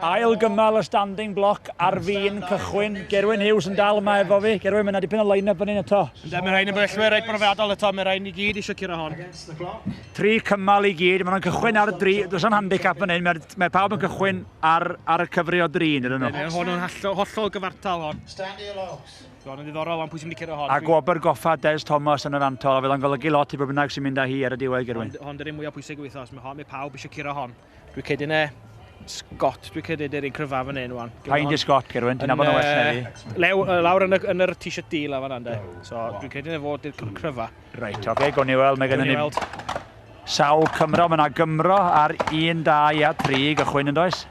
Ail gymal y standing block ar fi'n cychwyn. Gerwyn Hughes yn dal yma efo fi. Gerwyn, mae'n dipyn o line-up yn un eto. Mae rhaid yn bellwe reit brofiadol eto, mae rhaid i gyd eisiau curo hon. 3 cymal i gyd, maen nhw'n cychwyn ar y 3. Does o'n handicap yn un, mae pawb yn cychwyn ar y cyfri o 3, ydyn nhw. Hwn yn hollol gyfartal hon. Hwn yn ddiddorol am pwy sy'n mynd i curo hon. A gwobr goffa Des Thomas yn yr antol, a fydd o'n golygu lot i bob bynnag sy'n mynd â hi ar y diwedd, Gerwyn. Hon dy'r un mwyaf pwysig o wythnos, mae pawb eisiau curo hon. Dwi'n cedi ne Scott, dwi'n cedi dy'r un cryfaf yn un wan. Pa'n di Scott, Gerwyn, ti'n nabod o well na fi. Lawr yn yr t-shirt deal a fan ande. So dwi'n cedi ne fod i'r cryfa. Reit, oce, gown ni weld, mae gennym ni sawl Cymro, mae yna Gymro ar 1, 2 a 3 gychwyn yn does.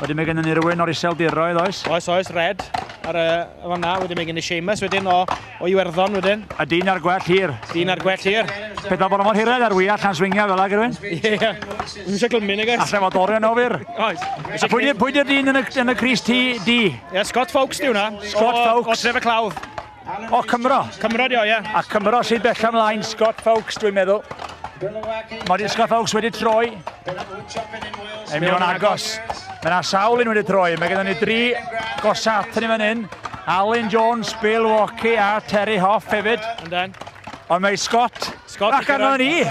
Wedyn mae gennym ni rywun o'r Iseldiroedd, oes? Oes, Red. Ar fan na, wedyn mae gen i Seamus, wedyn o Iwerddon wedyn. A dyn ar gwell hir. Dyn ar gwell hir. Beth o bod o'n hired ar wyall llan swingio fel a, Gerwyn? Ie, dwi'n eisiau glymyn, I guess. Allan fod orion o fyr. Oes. Pwy di'r dyn yn y Cris D? Ie, Scott Fawkes di hwnna. Scott Fawkes. O Tref y Clawdd. O Cymro. Cymro di o, ie. A Cymro sydd bell ymlaen, Scott Fawkes, dwi'n meddwl. Mae Scott Fawkes wedi troi. Ei mi o'n agos. Mae yna sawl un wedi troi. Mae gennym ni 3 gosat yn fan hyn. Alan Jones, Bill Walkie a Terry Hoff hefyd. Ond mae Scott ac arno ni.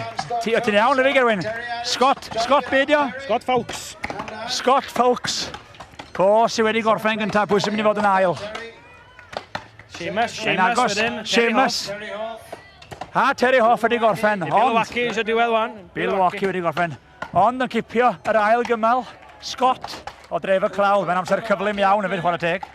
Ti'n iawn efo Gerwyn. Scott bedio? Scott Fawkes. Scott Fawkes. Co sydd wedi gorffen gyntaf, pwy sy'n mynd i fod yn ail? Seamus wedyn. Seamus. A Terry Hoff wedi gorffen. Bill Walkie eisiau diwedd wan. Bill Walkie wedi gorffen. Ond yn cipio yr ail gymal, Scott o Dref y Clawdd. Mae'n amser cyflym iawn hefyd, chwarae teg.